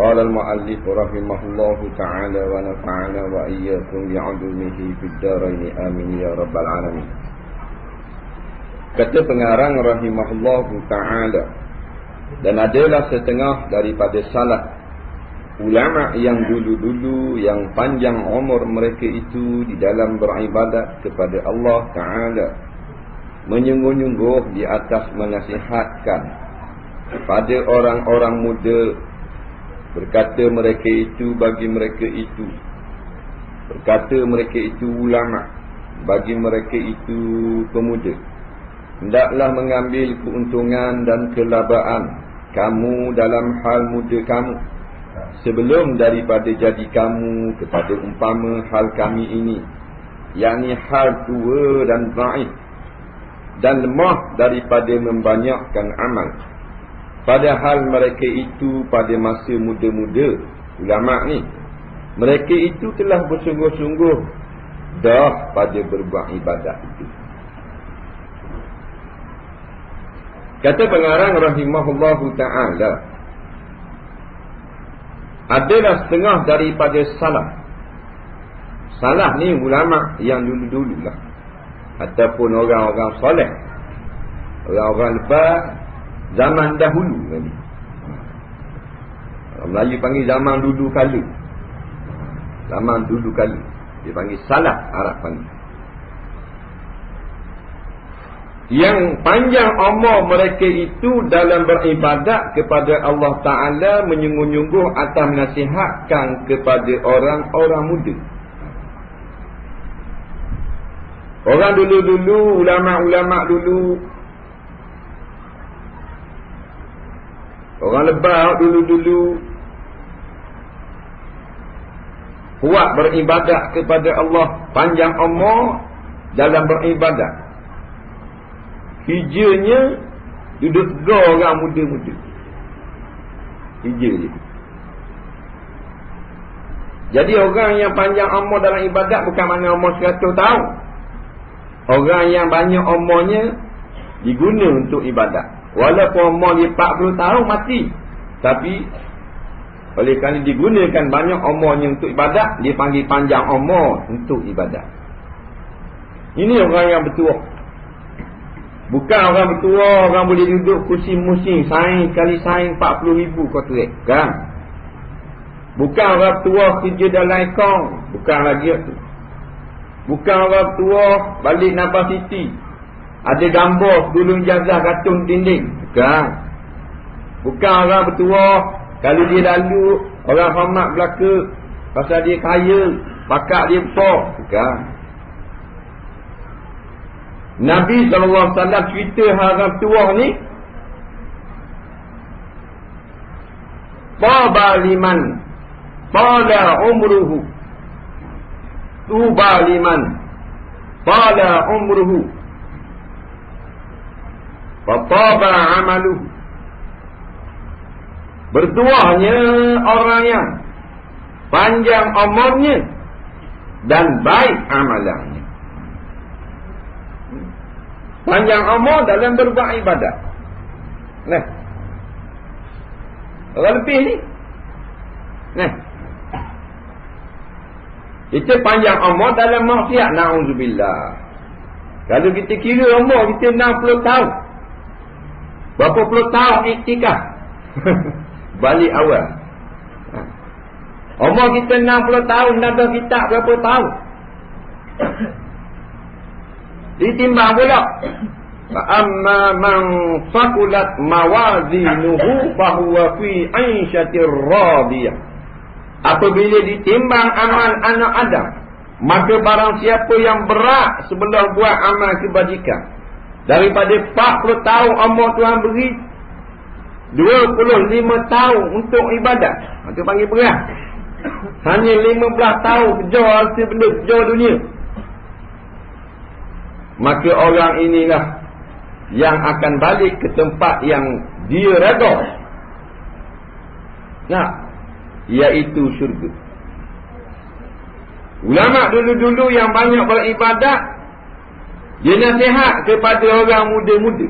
قال المؤلف رحمه الله تعالى ونفعنا وإياكم بعلومه في الدارين آمين يا رب العالمين. Kata pengarang rahimahullah ta'ala, dan adalah setengah daripada salaf ulama yang dulu-dulu yang panjang umur mereka itu di dalam beribadat kepada Allah Ta'ala, menyungguh-nyungguh di atas menasihatkan kepada orang-orang muda. Berkata mereka itu bagi mereka itu, berkata mereka itu ulama, bagi mereka itu pemuda, hendaklah mengambil keuntungan dan kelabaan kamu dalam hal muda kamu, sebelum daripada jadi kamu kepada umpama hal kami ini, yakni hal tua dan dhaif dan lemah daripada membanyakkan amal. Padahal mereka itu pada masa muda-muda, ulama ni, mereka itu telah bersungguh-sungguh dah pada berbuat ibadat itu. Kata pengarang rahimahullahu ta'ala, adalah setengah daripada salaf. Salaf ni ulama yang dulu-dulu lah, ataupun orang-orang soleh, orang-orang lepas zaman dahulu tadi. Orang Melayu panggil zaman dulu kala. Zaman dulu kala dia panggil salaf, Arab panggil. Yang panjang umur mereka itu dalam beribadat kepada Allah Ta'ala, menyungguh-nyungguh atas menasihatkan kepada orang-orang muda. Orang dulu-dulu, ulama-ulama dulu, orang lebah dulu-dulu kuat beribadat kepada Allah, panjang umur dalam beribadat. Hijranya duduk dua orang muda-muda. Hijr dia. Jadi orang yang panjang umur dalam ibadat bukan makna umur 100 tahun. Orang yang banyak umurnya diguna untuk ibadat. Walaupun umur dia 40 tahun mati, tapi oleh kerana digunakan banyak umurnya untuk ibadat, dia panggil panjang umur untuk ibadat. Ini orang yang bertuah. Bukan orang bertua, orang boleh duduk kursi musim, saing kali saing 40,000 kontrak. Kan? Bukan orang tua kerja dalam akaun. Bukan lagi tu. Bukan orang tua balik Nabah City, ada gambar dulu ijazah katun dinding. Bukan. Bukan orang bertua, kalau dia lalu, orang hormat belaka pasal dia kaya, bakat dia besar. Bukan. Nabi SAW cerita orang tua ni, Taba liman Tala umruhu, Tuba liman Tala umruhu, Fataba amaluhu. Bertuahnya orang yang panjang umurnya dan baik amalannya. Panjang umur dalam berbuat ibadat. Nah, orang lebih ni. Nah, kita panjang umur dalam maksiat, na'udzubillah. Kalau kita kira umur kita 60 tahun, berapa puluh tahun iktikaf? Balik awal. Umur kita 60 tahun, nada kita berapa tahun? Ditimbang pula. Amma man faqulat mawazinuhu fahuwa fi 'aishatir radiyah. Apabila ditimbang amal anak Adam, maka barang siapa yang berat sebelah buat amal kebajikan, daripada 40 tahun umur Tuhan beri, 25 tahun untuk ibadat, itu panggil berat. Hanya 15 tahun kejar harta benda, kejar dunia. Maka orang inilah yang akan balik ke tempat yang dia redha. Nah, iaitu syurga. Ulama dulu-dulu yang banyak beribadat, dia nasihat kepada orang muda-muda.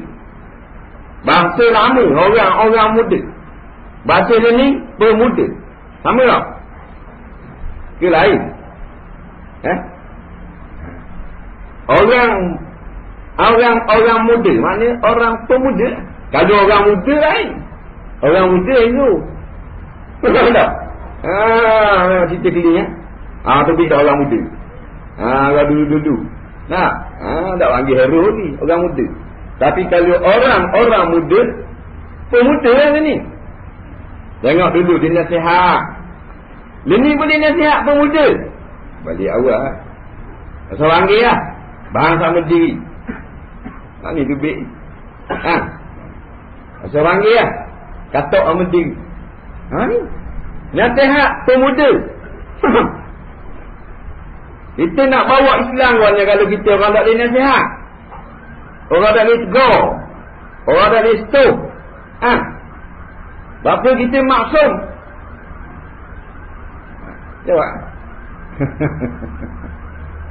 Bangsa lama, orang-orang muda. Bahasa dia ni pemuda. Sama tak? Ke lain? Orang muda, maknanya orang pemuda. Kalau orang muda lain. Orang muda itu. Betul tak? Cerita kini tapi tak orang muda. Orang dulu-dulu. Tak panggil hero ni, orang muda. Tapi kalau orang muda, pemuda lah ni. Tengok dulu dia nasihat. Ini boleh nasihat pemuda. Balik awal. Seorang panggil lah. Bahang sama diri. Ni tu baik. Seorang panggil lah. Katok sama diri. Ni. Nasihat pemuda. Kita nak bawa Islam warna kalau kita orang tak boleh nasihat. Orang tak boleh tegur. Orang tak boleh stop. Bapa kita maksum. Jawab.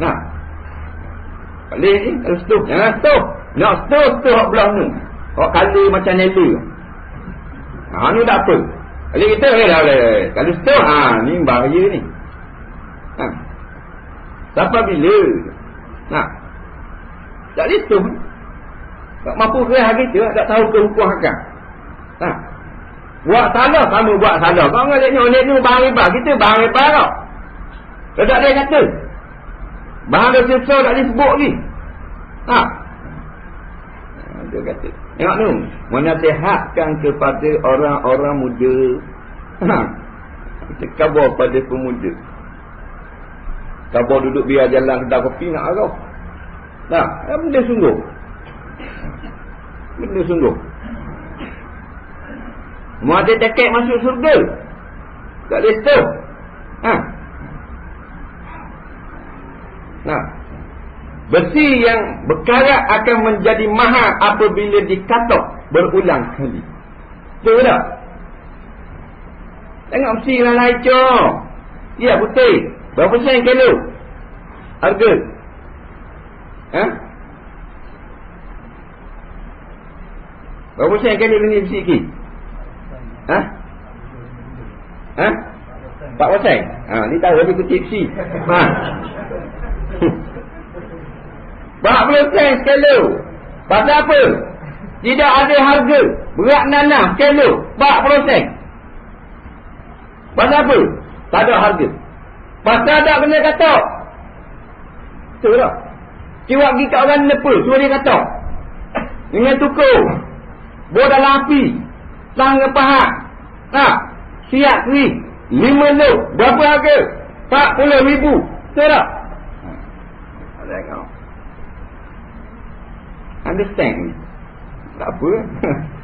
Nah. Boleh ni kalau stop. Jangan stop. Nak stop belah ni. Awak kali macam nela. Ni tak apa. Kalau kita boleh. Kalau stop ni bahaya ni. Sampai bila? Tak boleh stop. Tak mampu ke hari tu, tak tahu ke hukum hakam. Buat salah sama buat salah. Kau ngajak ni bahan riba. Kita bahan riba tau. Kau tak boleh kata. Bahan dah selesai tak disebut lagi. Dia kata. Tengok tu. Menasihatkan kepada orang-orang muda. Kita khabar pada pemuda. Khabar duduk biar jalan kedai kopi nak arah. Benda sungguh. Benda sungguh. Mau ada tiket masuk surga. Tak boleh stop. Besi yang berkarat akan menjadi mahal apabila dikatok berulang kali. Betul tak? Tengok besi yang lain cok. Ya putih. Berapa sen kilo? Harga? Berapa sen kilo ni besi ni? 4 sen? Ni tahu lebih kecil besi. 40 sen sekilo. Pasal apa? Tidak ada harga. Berat nanah sekilo 40 sen. Pasal apa? Tak ada harga. Pasal tak kena katok. Betul tak? Ciwak pergi kat orang Nepal, suruh dia katok. Dengan tukul. Bawa dalam api. Sang pahat. Siap keri. 5 lok. Berapa harga? 40,000. Betul tak? Tengok. Understand ni. Tak apa.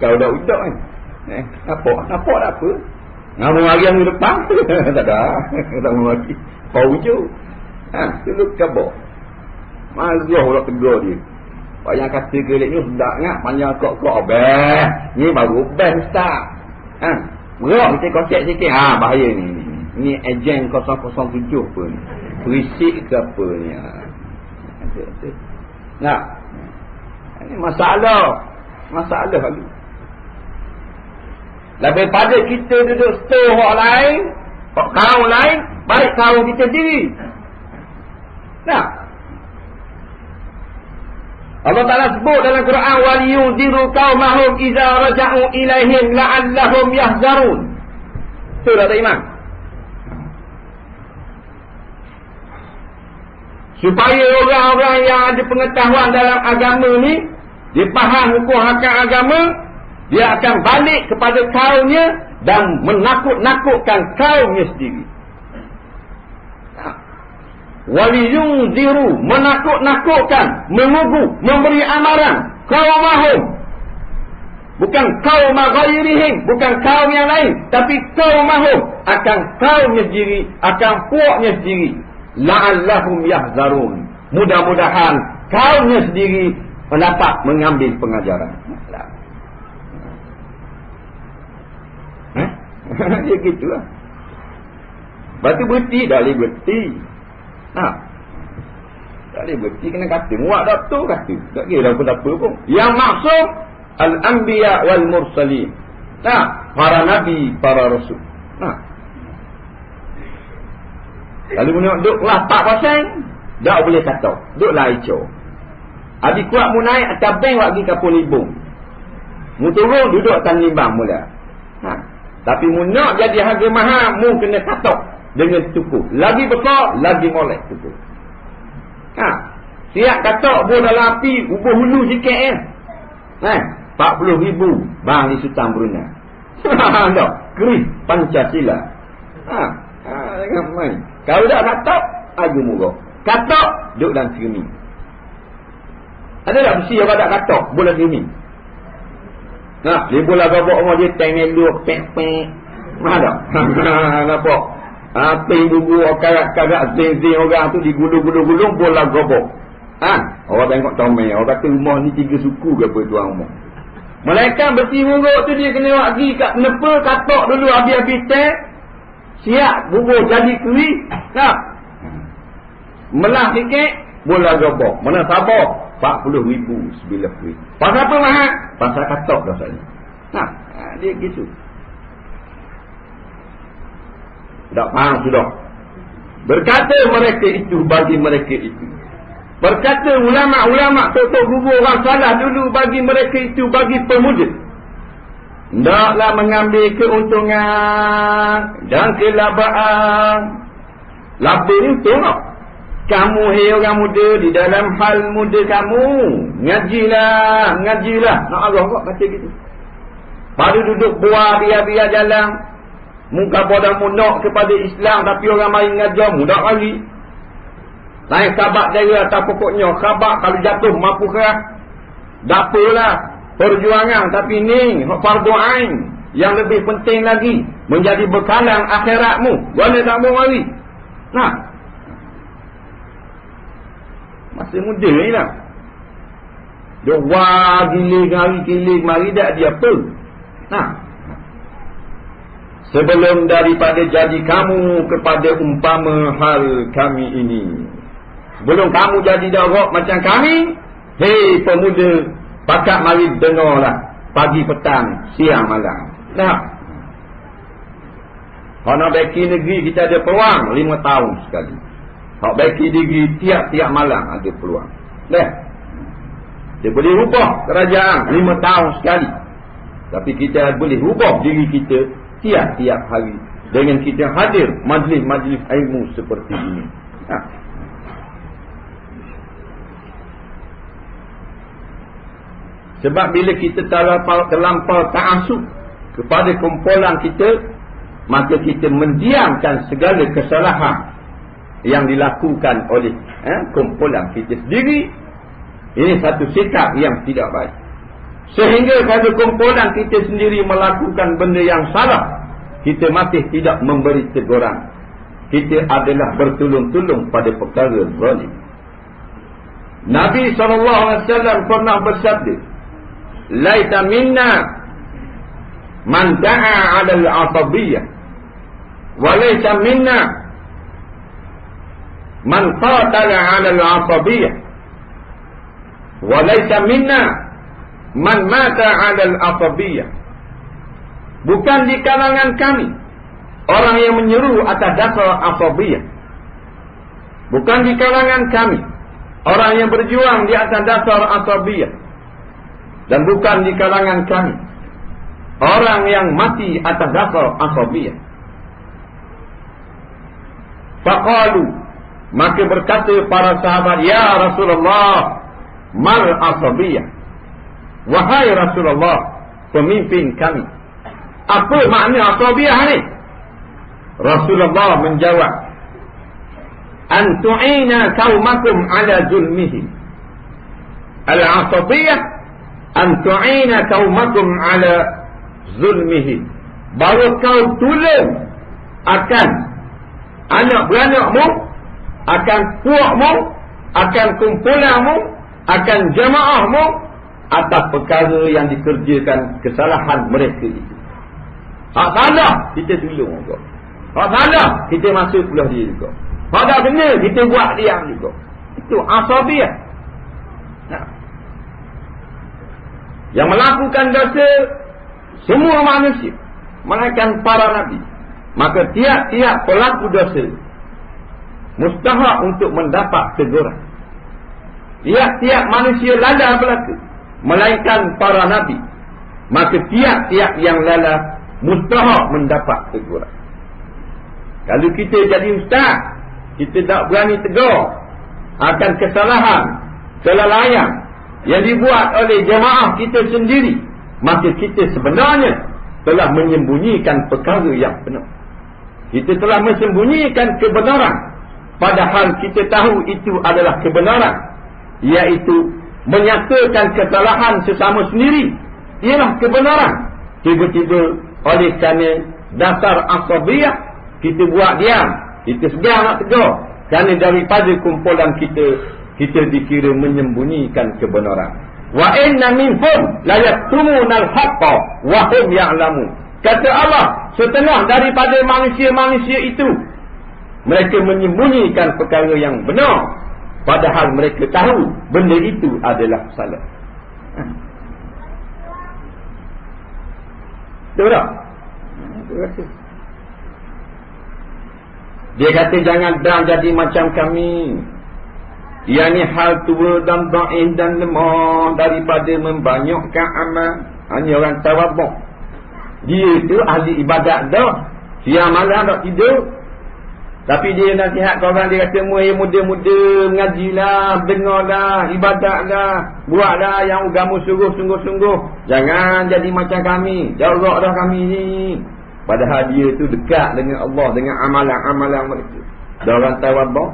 Kau dah udak kan. Nampak tak apa. Ngamu hari yang depan. Tak ada. Tak mahu lagi. Kau hujung. Dulu kabur. Malah orang tegur dia. Pak yang kata gelik ni sedap ingat. Panjang kok-kok. Ni baru best ustaz. Merok kita konsep sikit. Bahaya ni. Ni ejen 007 apa ni. Perisik ke apa ni. Ini masalah lagi. Lebih pada kita duduk store orang lain, kaum lain, baik kaum kita sendiri. Allah Ta'ala sebut dalam Quran, وَلِيُنْذِرُ قَوْمَهُمْ إِذَا رَجَعُوا إِلَيْهِمْ لَعَلَّهُمْ يَحْذَرُونَ. Betul tak iman? Supaya orang-orang yang ada pengetahuan dalam agama ni, dia faham hukum hakam agama, dia akan balik kepada kaumnya dan menakut-nakutkan kaumnya sendiri. Waliyunziru, menakut-nakutkan, mengugu, memberi amaran qaumahum. Bukan kaum ghairihim, bukan kaum yang lain, tapi qaumahum, akan kaumnya sendiri, akan puaknya sendiri. La'allahum yahzarun. Mudah-mudahan kaumnya sendiri dapat mengambil pengajaran. Dia gitulah. Lepas tu berhenti, tak boleh berhenti. Tak boleh berhenti, kena kata. Muak doktor kata. Tak kira apa-apa pun. Yang maksud Al-Anbiya wal-Mursalin. para nabi, para rasul. Lalu nak duduk lapak pasang, tak boleh kata. Duduklah hijau. Habis kuat mu naik atas bank pergi kapal libung. Mu turun duduk atas limbang mula. Tapi mu nak jadi harga mahal, mu kena katok dengan cukup. Lagi besar, lagi molek cukup. Siap katok buah dalam api, ubah hulu sikit 40,000 bang di Sultan Brunei. Tak, keris Pancasila. Jangan main. Kalau tak katok, aku murah. Katok, duduk dalam cermin. Ada tak besi yang tak katok, bola cermin? Dia bola gabak orang dia tank elok, pek-pek. Ada? Nampak? Apa yang bubu, karak-karak, zing-zing orang tu digulung-gulung-gulung, bola gabak. Orang tengok tomel, orang kata rumah ni 3 suku ke apa tuan rumah. Malaikat besi muruk tu dia kena pergi kat nepa, katok dulu habis-habis tank. Siap bubur jadi keri. Melah sikit, bola gabak. Mana sabar? 40,000 sebilah keri. Pasal apa mahal? Pasal katok dah sana. Dia gitu. Tak faham sudah. Berkata mereka itu bagi mereka itu. Berkata ulama-ulama tok-tok guru orang salah dulu bagi mereka itu bagi pemuda. Hendaklah mengambil keuntungan dan kelabaan. Laba ni untung tak? Kamu hai orang muda di dalam hal muda kamu. Ngajilah. Nak Allah kok kata gitu. Baru duduk buah biar-biar jalan. Muka bodoh munak kepada Islam tapi orang main ngajar mudah lagi. Naik khabar dari atas pokoknya. Khabar kalau jatuh mampu kerah. Tak apalah. Perjuangan tapi ni fardu ain yang lebih penting lagi menjadi bekalan akhiratmu. Boleh tak mau mari? Masih muda ni lah. Dia wah giling mari tak dia apa? Sebelum daripada jadi kamu kepada umpama hal kami ini. Sebelum kamu jadi darab macam kami, hei pemuda, pakat mari dengarlah pagi petang siang malam. Kalau nak baiki negeri kita ada peluang 5 tahun sekali. Kalau baiki negeri tiap-tiap malam ada peluang. Dia boleh ubah kerajaan 5 tahun sekali. Tapi kita boleh ubah diri kita tiap-tiap hari dengan kita hadir majlis-majlis ilmu seperti ini. Sebab bila kita terlampau ta'asub kepada kumpulan kita, maka kita mendiamkan segala kesalahan yang dilakukan oleh kumpulan kita sendiri. Ini satu sikap yang tidak baik. Sehingga kalau kumpulan kita sendiri melakukan benda yang salah, kita masih tidak memberi teguran. Kita adalah bertolong-tolong pada perkara zalim. Nabi SAW pernah bersabda, laita minna man da'a 'ala al-'asabiyyah wa laita minna man qatala 'ala al-'asabiyyah wa laita minna man mata 'ala al-'asabiyyah. Bukan di kalangan kami orang yang menyeru atas dasar asabiyah. Bukan di kalangan kami orang yang berjuang di atas dasar asabiyah. Dan bukan di kalangan kami orang yang mati atas dasar asabiyah. Faqalu, maka berkata para sahabat, ya Rasulullah, mal asabiyah. Wahai Rasulullah, pemimpin kami, apa makna asabiyah ni? Rasulullah menjawab, an tu'ina qaumakum ala zulmihim. Al-asabiyah an tu'ina qaumakum ala zulmihim. Bahawa kau tolong akan anak-beranakmu, akan puakmu, akan kumpulanmu, akan jamaahmu atas perkara yang dikerjakan kesalahan mereka itu. Hak salah kita tolong juga. Hak salah kita masuk belah dia juga. Hak tak benar kita buat diam juga. Itu asabiyah. Yang melakukan dosa semua manusia, melainkan para nabi. Maka tiap-tiap pelaku dosa mustahak untuk mendapat teguran. Tiap-tiap manusia lalai berlaku, melainkan para nabi. Maka tiap-tiap yang lalai mustahak mendapat teguran. Kalau kita jadi ustaz, kita tak berani tegur akan kesalahan, kelalaian yang dibuat oleh jemaah kita sendiri, maka kita sebenarnya telah menyembunyikan perkara yang benar. Kita telah menyembunyikan kebenaran, padahal kita tahu itu adalah kebenaran, iaitu menyatakan kesalahan sesama sendiri ialah kebenaran. Tiba-tiba oleh kerana dasar asabiyah, kita buat diam, kita segan nak tegur, kerana daripada kumpulan kita dikira menyembunyikan kebenaran. Wa inna minhum la yaktumunal haqqa wa hum ya'lamun. Kata Allah, setengah daripada manusia-manusia itu mereka menyembunyikan perkara yang benar, padahal mereka tahu benda itu adalah salah. Betul tak? Dia kata jangan jadi macam kami, yakni hal tua dan dhaif dan lemah daripada membanyakkan amal. Hanya orang tawabuk. Dia tu ahli ibadat dah, siang malam tak tidur, tapi dia nasihat kau orang, dia kata muda-muda mengajilah, dengarlah, ibadatlah, buatlah yang agama sungguh-sungguh. Jangan jadi macam kami, jorok dah kami ni. Padahal dia tu dekat dengan Allah, dengan amalan-amalan mereka. Dan orang tawabuk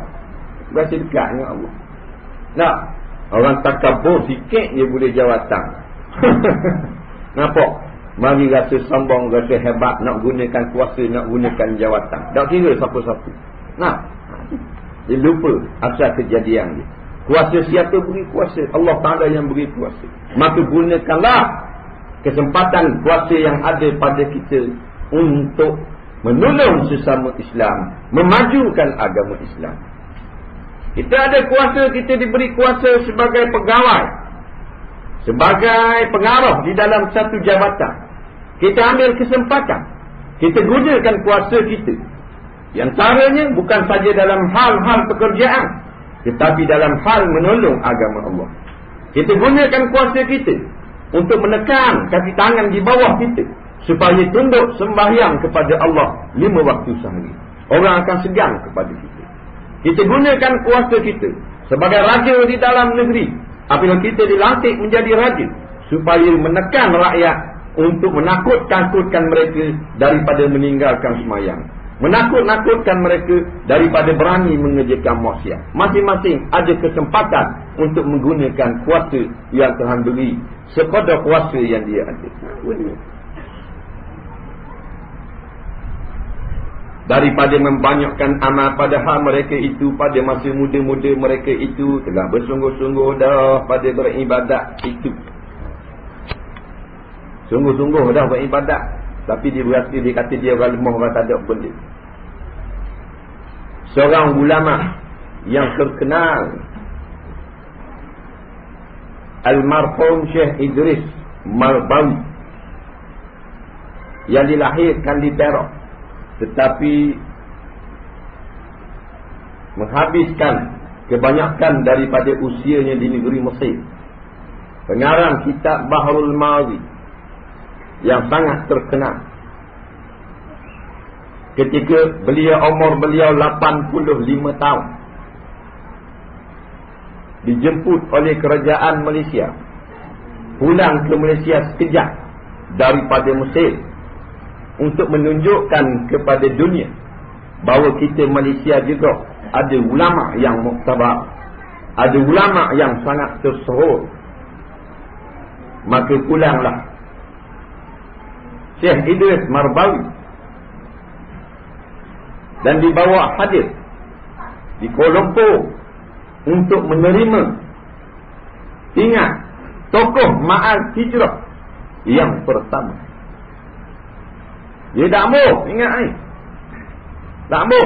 berasa dekat dengan Allah. Nak, orang takabur sikit dia boleh jawatan. Nampak? Mari rasa sombong, rasa hebat, nak gunakan kuasa, nak gunakan jawatan. Tak kira siapa-siapa. Nah, dia lupa asal kejadian dia. Kuasa siapa beri kuasa? Allah Ta'ala yang beri kuasa. Maka gunakanlah kesempatan kuasa yang ada pada kita untuk menolong sesama Islam, memajukan agama Islam. Kita ada kuasa, kita diberi kuasa sebagai pegawai, sebagai pengaruh di dalam satu jabatan. Kita ambil kesempatan, kita gunakan kuasa kita. Yang caranya bukan saja dalam hal-hal pekerjaan, tetapi dalam hal menolong agama Allah. Kita gunakan kuasa kita untuk menekan kaki tangan di bawah kita, supaya tunduk sembahyang kepada Allah 5 waktu sehari. Orang akan segan kepada kita. Kita gunakan kuasa kita sebagai raja di dalam negeri, apabila kita dilantik menjadi raja, supaya menekan rakyat untuk menakut-nakutkan mereka daripada meninggalkan sembahyang, menakut-nakutkan mereka daripada berani mengerjakan maksiat. Masing-masing ada kesempatan untuk menggunakan kuasa yang Tuhan beri sekadar kuasa yang dia ada. Daripada membanyakkan amal, padahal mereka itu pada masa muda-muda mereka itu telah bersungguh-sungguh dah pada beribadat itu. Sungguh-sungguh dah beribadat, tapi dia berasa, dia kata dia orang lemah, orang tak ada benda. Seorang ulama yang terkenal, Almarhum Syekh Idris Marbawi, yang dilahirkan di Perak, tetapi menghabiskan kebanyakan daripada usianya di negeri Mesir. Pengarang kitab Bahrul Mawi yang sangat terkenal. Ketika umur beliau 85 tahun, dijemput oleh kerajaan Malaysia, pulang ke Malaysia sekejap daripada Mesir, untuk menunjukkan kepada dunia bahawa kita Malaysia juga ada ulama yang muktabar, ada ulama yang sangat tersohor. Maka pulanglah Syekh Idris Marbawi dan dibawa hadir di Kuala Lumpur untuk menerima ingat tokoh Ma'al Hijrah yang pertama. Dia tak mau ingat ni, tak mau.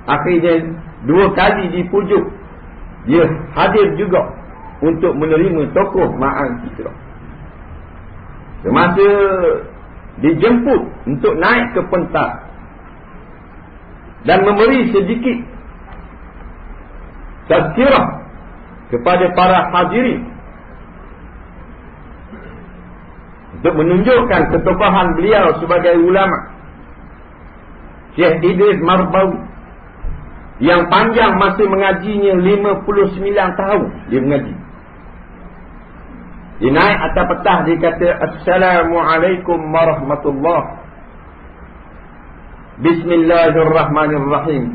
Akhirnya 2 kali dipujuk, dia hadir juga untuk menerima tokoh Ma'al Hijrah. Semasa dijemput untuk naik ke pentas dan memberi sedikit tazkirah kepada para hadirin untuk menunjukkan ketokohan beliau sebagai ulama, Syekh Idris Marbawi, yang panjang masa mengajinya 59 tahun dia mengaji. Dia naik atas petah, dia kata, Assalamualaikum warahmatullahi Bismillahirrahmanirrahim.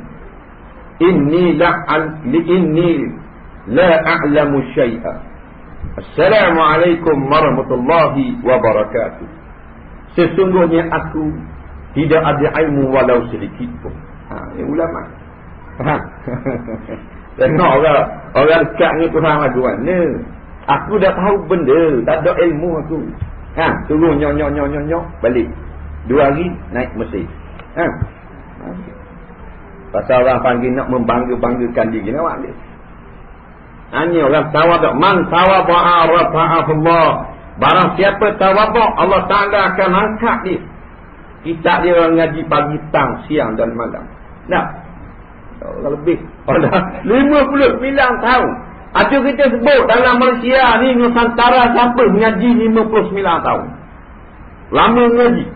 Inni la a'lamu syai'a. Assalamualaikum warahmatullahi wabarakatuh. Sesungguhnya aku tidak ada ilmu walau sedikit pun. Ini ulama. Tengok orang dekat ni Tuhan lagu mana. Aku dah tahu benda, tak ada ilmu aku. Turun nyok balik. 2 hari naik Mesir. Pasal orang panggil nak membangga-banggakan diri, nak dia. Hanya orang tawaduk. Man tawadu'a rafa'ahullah. Barang siapa tawaduk, Allah Ta'ala akan angkat dia. Kita dia orang ngaji pagi, petang, siang dan malam. Nah, lebih pada 59 tahun. Itu kita sebut dalam Malaysia ni, Nusantara siapa mengaji 59 tahun. Lama mengaji.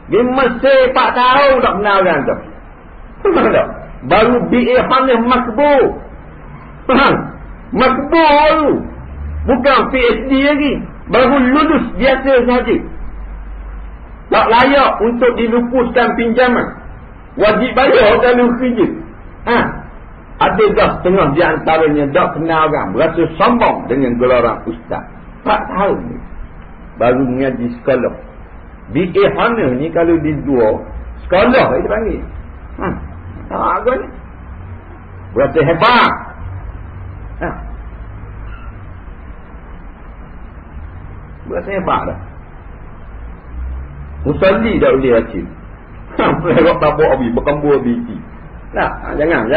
Di Mesir 4 tahun tak kenal orang tu. Baru BA Hanif makbul. Makbul. Bukan PhD lagi. Baru lulus biasa saja. Tak layak untuk dilupuskan pinjaman. Wajib bayar kalau kerja. Adakah setengah di antaranya tak kenal orang, berasa sombong dengan gelaran ustaz. 4 tahun ni baru mengaji sekolah. BA Hanif ni kalau di dua sekolah dia panggil. Tak apa ni. Berasa hebat. Berasa hebat dah. Musalli dah boleh baca. Pelagak tabuk habis, berkambur habis. Jangan.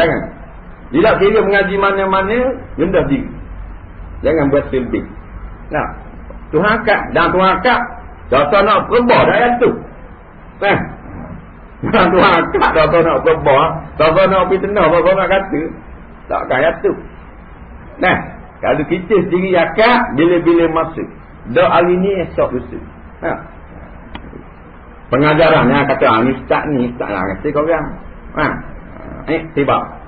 Bila kira mengaji mana-mana, rendah diri. Jangan buat lebih. Tuhan akak. Dan Tuhan akak, dah nak perbah dah ayat tu. Tuhan akak dah nak perbah. Dah nak pergi tenang, apa nak kata. Tak ada ayat tu. Kalau kita sendiri akak, bila-bila masa. Dah hari ni, esok lusa. Pengajarannya kata, ni ustaz lah. Kata kau orang. Tiba.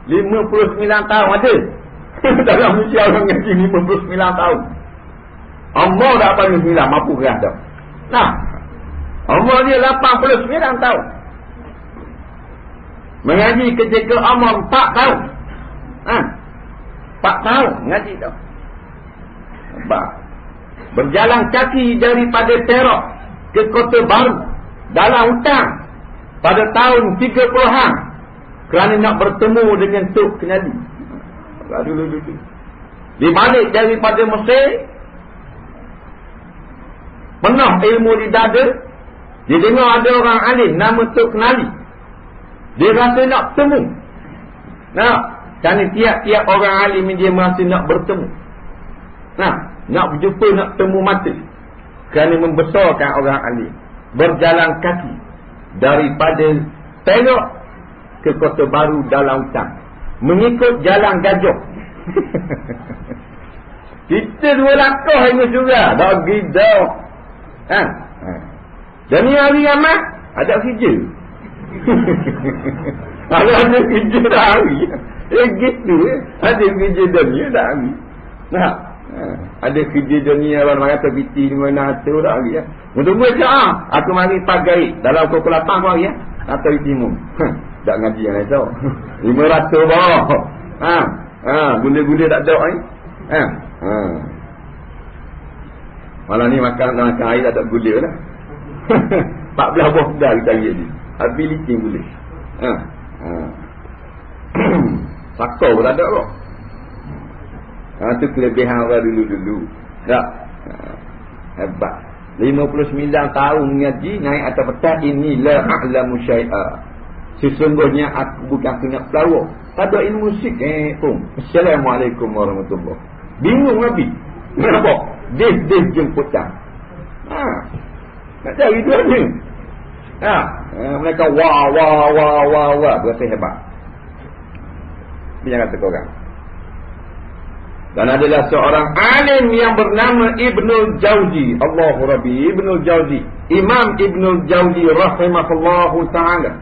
59 tahun ada. Dalam Malaysia orang ngaji 59 tahun. Umur dah 89, mampu kerah dah. Umur dia 89 tahun. Mengaji ketika umur 4 tahun. 4 tahun ngaji dah. Berjalan kaki daripada Perak ke Kota Baru dalam hutan pada tahun 30-an. Kerana nak bertemu dengan Tok Kenali. Dulu. Dia balik daripada Mesir. Penuh ilmu di dada. Dia dengar ada orang alim nama Tok Kenali. Dia rasa nak bertemu. Kerana tiap-tiap orang alim dia merasa nak bertemu. Nak berjumpa, nak temu mata. Kerana membesarkan orang alim. Berjalan kaki daripada Perak ke Kota Baru dalam hutan, mengikut jalan gajah. Kita 2 langkah ini juga dah gida. Dan ni hari amat ada kerja. Kalau ada kerja dah hari. Gitu ada kerja dunia dah hari. Ada kerja dunia orang kata biti di mana tu dah hari. Tunggu je aku mari pagi dalam pukul 8 hari atau timur. Tak ngaji yang lain tau. 500 bawah. Gula-gula tak ada malam ni makan air tak ada gula lah. 14 buah dah kita cari ni. Habis licin gula. Sakau pun tak ada kok. Itu kelebihan orang dulu-dulu. Tak. Hebat. 59 tahun ngaji naik atas petang ini la a'lamu syai'a. Sesungguhnya aku bukan kena pelawak. Tak ada ilmu musik pun. Assalamualaikum warahmatullahi. Bingung Nabi. Kenapa? Dia jemputan. Nak cari dua ni. Mereka wah berasa hebat. Dia kata korang. Dan adalah seorang alim yang bernama Ibnul Jauzi. Allahu Rabbi, Ibnul Jauzi. Imam Ibnul Jauzi rahimahullahu ta'ala.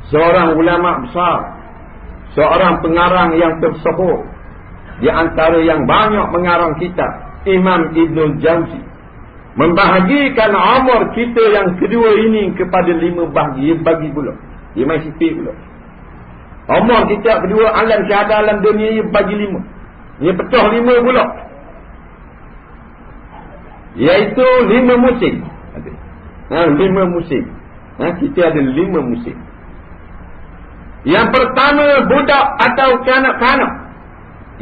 Seorang ulama besar. Seorang pengarang yang tersohor. Di antara yang banyak mengarang kitab. Imam Ibnul Jauzi. Membahagikan umur kita yang kedua ini kepada 5 bahagi. Dia bagi pula. Dia main sipik pula. Umur kita kedua alam syahadah alam dunia dia bagi 5. Dia pecah 5 pula. Iaitu 5 musim. 5 musim. Kita ada 5 musim. Yang pertama budak atau kanak-kanak.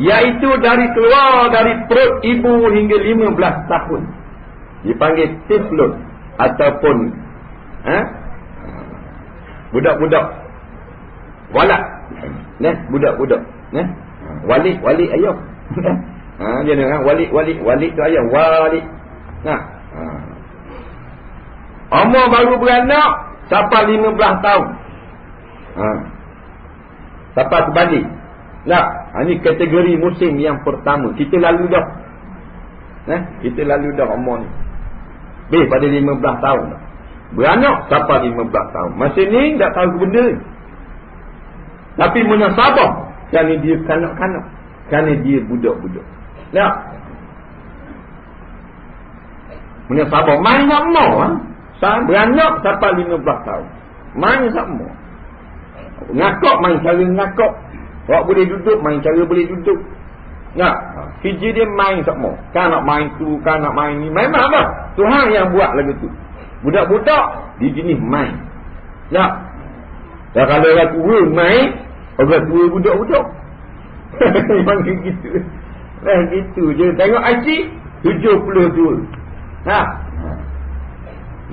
Iaitu dari keluar dari perut ibu hingga 15 tahun. Dipanggil tiflun. Ataupun budak-budak walad. Budak-budak. Wali ayah. Dia dengar wali tu ayah, wali. Umur baru beranak sampai 15 tahun. Sampai terbalik. Ini kategori musim yang pertama. Kita lalu dah. Kita lalu dah umur ni. Lebih pada 15 tahun dah. Beranak sampai 15 tahun. Masa ni tak tahu benda. Tapi munasabah. Kerana dia kanak-kanak. Kerana dia budak-budak. Punya sabar. Main tak mau. Beranak sampai 15 tahun. Main tak mau. Ngakak main cara ngakak. Awak boleh duduk main cara boleh duduk. Kerja dia main tak mau. Kan nak main tu, kan nak main ni. Memang apa? Tuhan yang buat lagu tu. Budak-budak dia jenis main. Dan kalau orang tua main, orang tua budak-budak. Memang gitu. Gitu je. Tengok IC 72.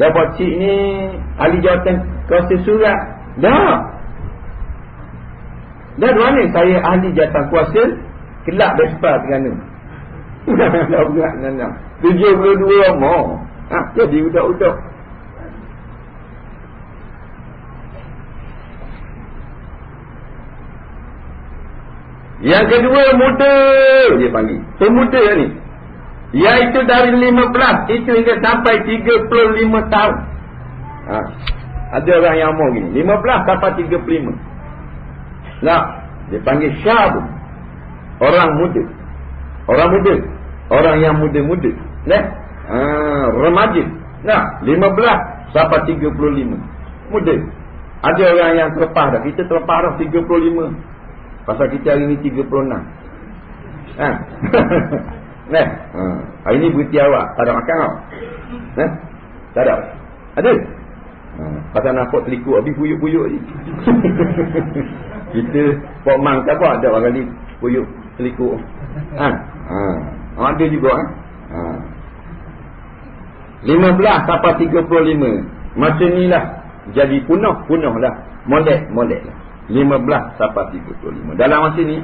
Dapat cik ni ahli jawatan kuasa surat. Dah mana saya ahli jawatan kuasa kelak Vespa Terengganu. Dah berat 72 mau. Jadi budak-budak. Yang kedua muda dia panggil. Pemuda ni. Iaitu dari 15 itu hingga sampai 35 tahun. Ada orang yang umur gini 15 sampai 35. Dia panggil syab. Orang muda. Orang yang muda-muda. Remaja. 15 sampai 35. Muda. Ada orang yang terlepas dah. Kita terlepas dah 35. Pasal kita hari ni 36. Hari ni berhenti awak. Tak ada makan tau. Tak ada. Ada. Pasal nampak telikuk habis puyuk-puyuk je. Kita Pok Mang tak apa. Ada orang kali puyuk telikuk. Ada juga. 15 sampai 35. Masa ni lah. Jadi punah lah. Molek lah. 15 sampai 35. Dalam masa ni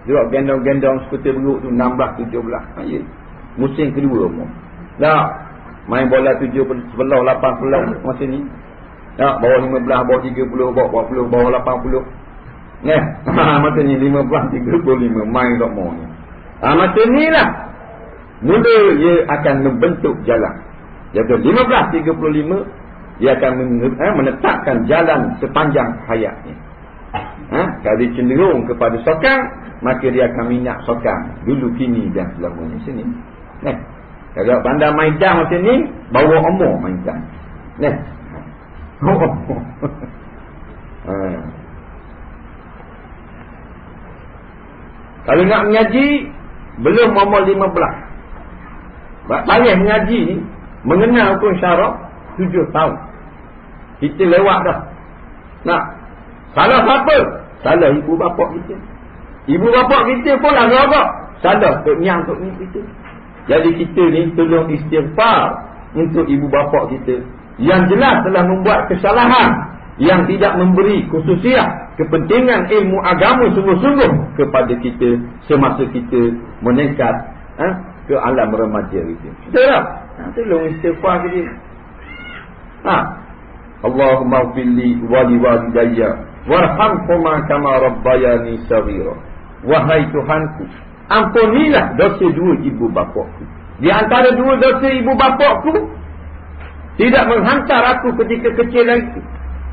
juga gendong-gendong skuter beruk tu 16, 17. Musim kedua umur. Main bola 7, 11, 18 masa ni. Bawah 15, bawah 30, bawah 40, bawah 80. Masa ni 15, 35 main tak mau. Masa ni lah mula dia akan membentuk jalan. Jadi 15, 35 dia akan menetapkan jalan sepanjang hayatnya. Kalau dia cenderung kepada sokang, maka dia akan minat sokang dulu, kini dan selamanya. Sini. Kalau pandai main dah macam ni, bawa umur main dah. Kalau nak mengaji, belum umur 15. Payah mengaji ni, mengenal hukum syarak 7 tahun. Kita lewat dah. Salah siapa? Salah ibu bapa kita. Ibu bapa kita pun lah agak. Salah tok nyang tok ni kita. Jadi kita ni tolong istighfar untuk ibu bapa kita yang jelas telah membuat kesalahan, yang tidak memberi khususiah kepentingan ilmu agama sungguh-sungguh kepada kita semasa kita meningkat ke alam remaja kita. Betul tak? Tolong istighfar ke dia. Allahumma fili wali walidayya warhamhuma kama rabbayani saghira. Wahai Tuhanku, ampunilah dosa dua ibu bapakku. Di antara dua dosa ibu bapakku, tidak menghantar aku ketika kecil lagi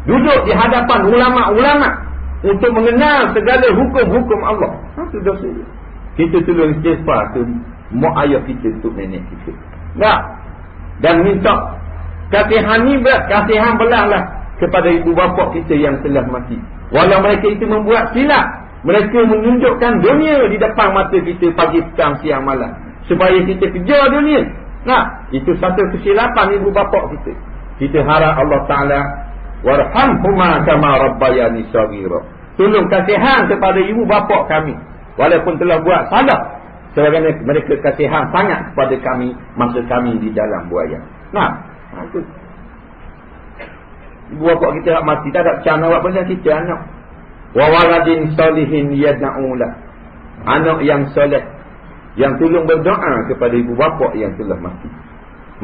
duduk di hadapan ulama-ulama untuk mengenal segala hukum-hukum Allah. Itu dosa dia. Kita tolong istighfar tu mak ayah kita, untuk nenek kita. Dan minta kasihan ni kasihan belahlah kepada ibu bapa kita yang telah mati. Walau mereka itu membuat silap, mereka menunjukkan dunia di depan mata kita pagi, petang, siang, malam, supaya kita kejar dunia. Itu satu kesilapan ibu bapa kita. Kita harap Allah Ta'ala warhamhuma kama rabbayani saghira. Tolong kasihan kepada ibu bapa kami walaupun telah buat salah, sebagaimana mereka kasihan sangat kepada kami masa kami di dalam buaya. Itu ibu bapa kita mati, tak ada cara awak pasal kita anak. Wa waladin salihin yad'ulah. Anak yang soleh yang tolong berdoa kepada ibu bapa yang telah mati.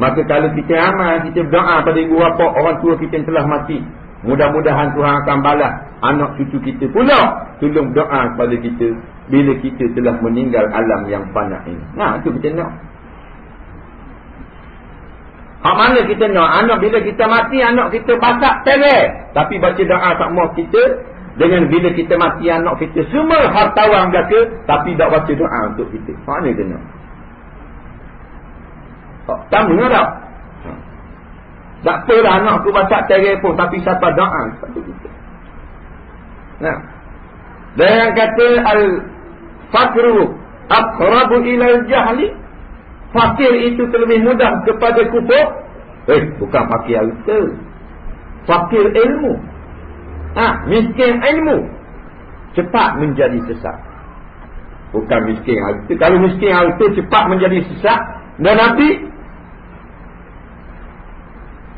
Maka kalau kita amal, kita berdoa pada ibu bapa orang tua kita yang telah mati, mudah-mudahan Tuhan akan balas anak cucu kita pula tolong doa kepada kita bila kita telah meninggal alam yang fana ini. Itu kita nak. Hak mana kita nak? Anak bila kita mati, anak kita basak terer, tapi baca doa tak mau kita. Dengan bila kita mati, anak kita semua hartawan belaka, tapi tak baca doa untuk kita. Mana kita nak? Tak mengarap. Tak apalah anak aku basak terer pun, tapi siapa doa kepada kita. Dan yang kata al-fakru aqrabu ilal jahli, fakir itu terlebih mudah kepada kufur. Bukan fakir harta, fakir ilmu. Miskin ilmu cepat menjadi sesat. Bukan miskin harta. Kalau miskin harta cepat menjadi sesat, dan Nabi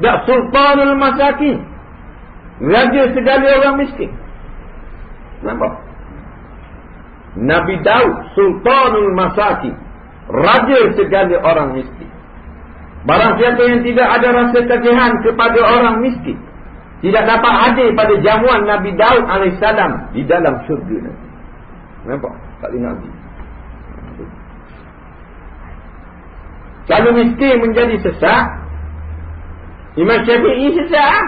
dak sultanul masakin, raja segala orang miskin. Nampak? Nabi Daud sultanul masakin, raja segala orang miskin. Barang siapa yang tidak ada rasa kasihan kepada orang miskin, tidak dapat hadir pada jamuan Nabi Daud AS di dalam syurga nanti. Nampak? Tak boleh Nabi. Kalau miskin menjadi sesat, Imam Syafi'i sesat.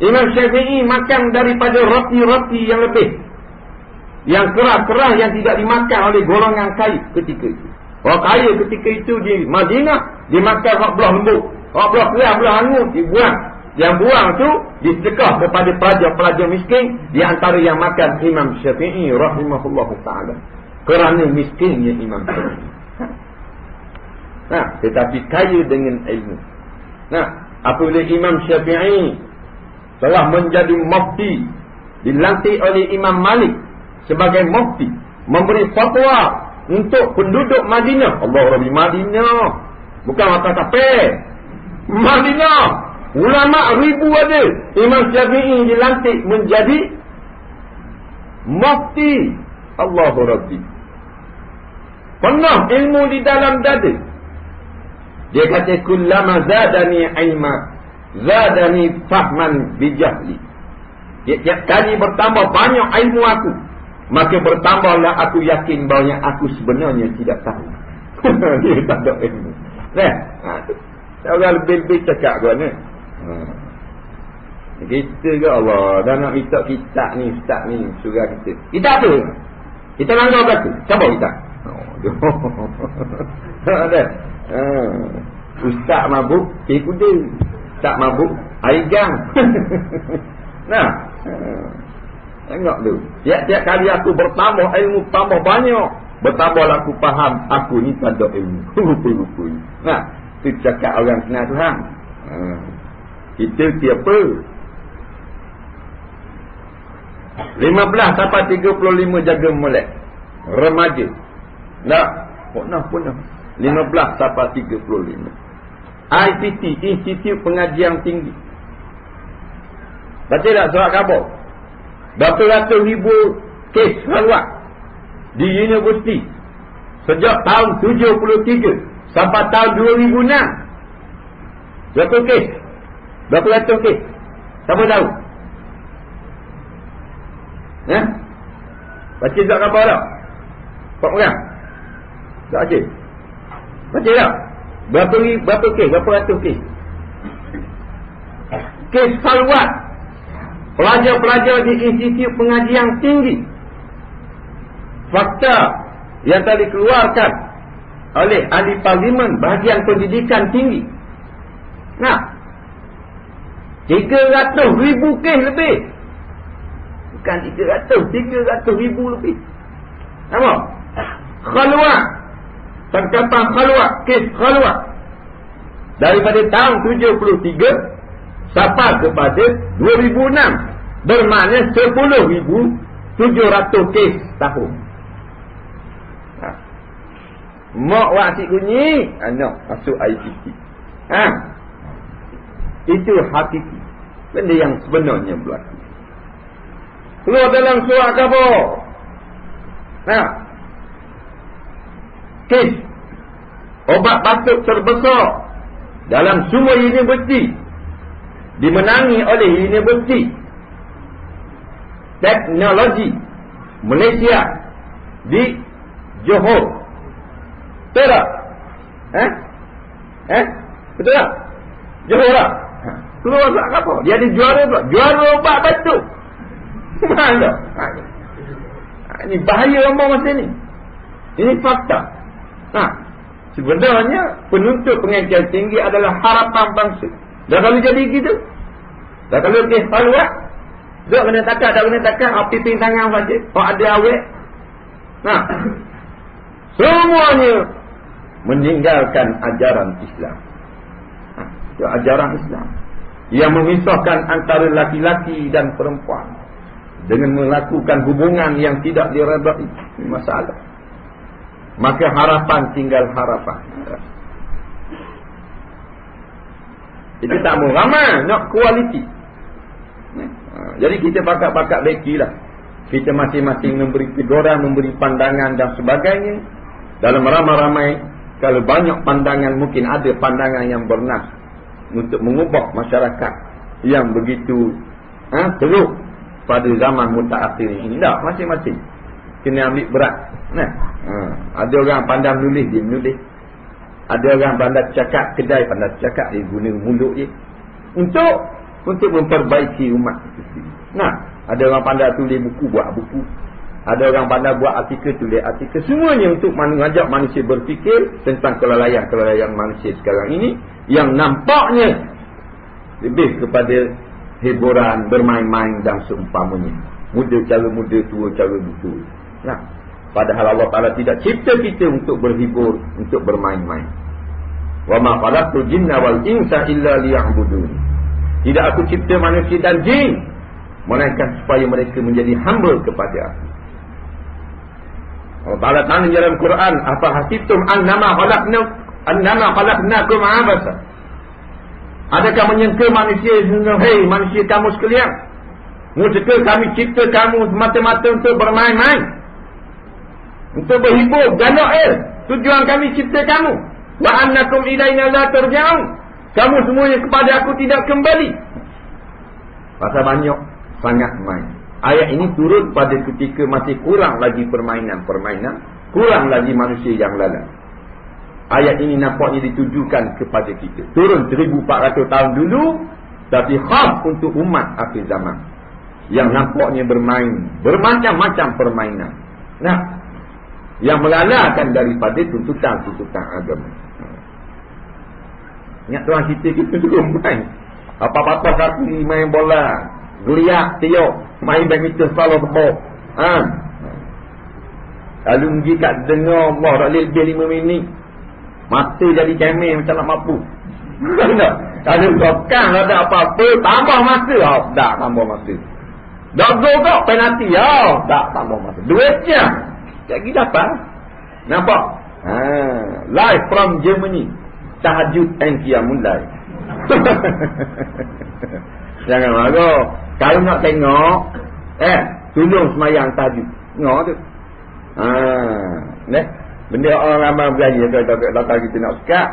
Imam Syafi'i makan daripada roti-roti yang lebih, yang keras-keras, yang tidak dimakan oleh golongan kaya ketika itu. Orang kaya ketika itu di Madinah dimakan hak belah lembut, hak belah keras, belah hangus dibuang. Yang buang tu disedekah kepada pelajar-pelajar miskin, di antara yang makan Imam Syafi'i rahimahullah ta'ala, kerana miskinnya Imam Syafi'i. Tetapi kaya dengan ilmu. Apabila Imam Syafi'i telah menjadi mufti, dilantik oleh Imam Malik sebagai mufti, memberi fatwa untuk penduduk Madinah. Allah Rabbi, Madinah bukan mata tapir, Madinah ulama ribu ada. Imam Syafi'i dilantik menjadi mufti. Allahu Rabbi, penuh ilmu di dalam dada. Dia kata kullama zadani ilma zadani fahman bijahli. Tiap kali bertambah banyak ilmu aku, maka bertambahlah aku yakin bahawa aku sebenarnya tidak tahu. Dia tak ada ilmu. Orang lebih-lebih cakap kan. Kita ke Allah dah nak minta kitab ni, ustaz ni surah kita. Kita apa? Kita langgar berlaku. Siapa kita? Ada. Ustaz mabuk, kuda. Tak mabuk, air jam. Tengok tu. Tiap-tiap kali aku bertambah ilmu, tambah banyak, bertambahlah aku faham aku ni tak ada ilmu. Rupa-rupa. Tu cakap orang kenal Tuhan. Kita siapa? 15 sampai 35 jaga molek. Remaja. Punah. 15 sampai 35. ICT, Institut Pengajian Tinggi. Baca tak surat khabar? Berapa ratus ribu kes rawat di universiti sejak tahun 73 sampai tahun 2006. Berapa kes? Berapa ratus kes? Siapa tahu? Ya? Baca tak apa tak? Pak orang? Tak baca? Baca tak? Berapa kes? Berapa ratus kes? Kes khalwat pelajar-pelajar di institut pengajian tinggi. Fakta yang telah dikeluarkan oleh ahli parlimen bahagian pendidikan tinggi. Nah, 300,000 kes lebih. Bukan 300,000 lebih. Apa? Khalwat. Tangkapan khalwat, kes khalwat. Daripada tahun 73 sampai kepada 2006. Bermakna 10,700 kes tahun. Mak waksik bunyi, anak masuk IPT. Itu hakiki. Benda yang sebenarnya berlaku. Keluar dalam surat khabar. Kes obat batuk terbesar dalam semua universiti dimenangi oleh Universiti Teknologi Malaysia di Johor. Betul tak? Betul tak? Johor tak? Keluar tak apa? Dia ada juara pula. Juara obat batuk. Mana? Ini bahaya orang masa ni. Ini fakta. Sebenarnya penuntut pengajian tinggi adalah harapan bangsa. Dah kalau jadi gitu. Dah kalau kes khalwat, dah kena takkan, api ping tangan saja. Kalau ada awet. Semuanya meninggalkan ajaran Islam. Itu ajaran Islam yang memisahkan antara laki-laki dan perempuan dengan melakukan hubungan yang tidak diredai. Ini masalah. Maka harapan tinggal harapan. Itu tak mau ramai, nak kualiti. Jadi kita bakat-bakat beki lah. Kita masing-masing memberi teguran, memberi pandangan dan sebagainya. Dalam ramai-ramai, kalau banyak pandangan, mungkin ada pandangan yang bernas untuk mengubah masyarakat yang begitu teruk pada zaman mutaakhir ini. Tak, masing-masing kena ambil berat. Ada orang pandang nulis, dia menulis. Ada orang pandai cakap kedai, pandai cakap, dia guna mulut dia untuk memperbaiki umat itu sendiri. Ada orang pandai tulis buku, buat buku. Ada orang pandai buat artikel, tulis artikel. Semuanya untuk mengajak manusia berfikir tentang kelalaian manusia sekarang ini, yang nampaknya lebih kepada hiburan, bermain-main dan seumpamanya. Muda cara muda, tua cara betul. Padahal Allah Ta'ala tidak cipta kita untuk berhibur, untuk bermain-main. Wa ma khalaqtul jinna wal insa illa liya'budun. Tidak aku cipta manusia dan jin melainkan supaya mereka menjadi hamba kepada aku. Allah Ta'ala tanya dalam Quran, apa hasibtum annama khalaqnakum abasa? Adakah menyangka manusia, hei manusia kamu sekalian, mustahil kami cipta kamu semata-mata untuk bermain-main, untuk berhibur, ganoil. Tujuan kami cipta kamu. Wa annakum ilaina la turja'un. Kamu semuanya kepada aku tidak kembali. Pasal banyak sangat main. Ayat ini turun pada ketika masih kurang lagi permainan, kurang lagi manusia yang lalai. Ayat ini nampaknya ditujukan kepada kita. Turun 1400 tahun dulu, tapi khas untuk umat akhir zaman yang nampaknya bermain bermacam-macam permainan. Yang melalakan daripada tuntutan agama. Ingat tuan kita dulu main. Apa-apa kaki main bola, geliat, tiok, main badminton selalu tebok. Kalau pergi kat dengar Allah tak lebih 5 minit, mata jadi camel macam nak mampu. Kalau dokang ada apa-apa, tambah masa. Tak tambah masa. Dah gol penalti. Tak tambah masa. Duitnya lagi dapat. Nampak? Live from Germany. Tahajud and qiyamul lail. Jangan marah. Kalau nak tengok, tolong semayang tahajud. Tengok tu. Benda orang ramai berjaya. Kalau kita nak sekat,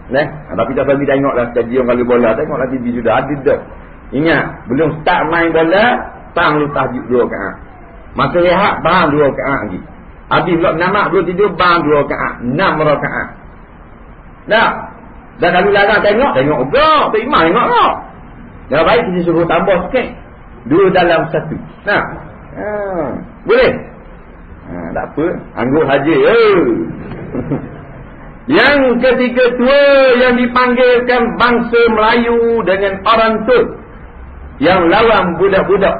Tapi tak bagi tengoklah kaji orang kali bola, tengoklah TV sudah ada dah. Ingat, belum start main bola, bang lu tahajud 2 rakaat. Masa rehat bang 2 rakaat lagi. Habis pula nampak belum tidur bang 2 rakaat, 6 rakaat. Dah. Dan kalau larang tengok juga, tak iman tengoklah. Dah baik kita suruh tambah sikit. 2 dalam 1. Nah. Boleh? Tak apa, anggur haji. Yang ketiga tua yang dipanggilkan bangsa Melayu dengan orang tua yang lawan budak-budak,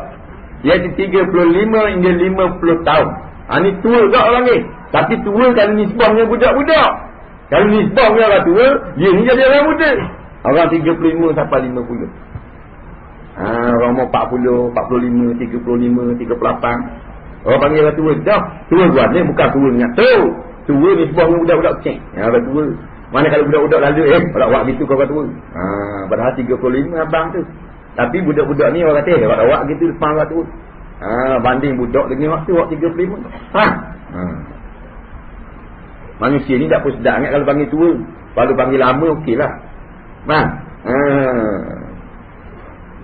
iaitu 35 hingga 50 tahun. Ini tua tak orang ni. Tapi tua kalau nisbahnya budak-budak. Kalau nisbahnya orang tua, dia ni jadi orang muda. Orang 35 sampai 50. Orang mau 40, 45, 35, 38. Orang panggil orang tua. Dah, tua buat ni bukan tua ingat tu. Tua nisbahnya budak-budak kecil. Orang tua. Mana kalau budak-budak lalu, kalau awak gitu kau orang tua. Padahal 35 abang tu. Tapi budak-budak ni orang kata, awak gitu depan orang tua. Banding budak dengan waktu awak 35. Manusia ni tak pun sedap ingat kalau panggil tua. Kalau panggil lama okey lah.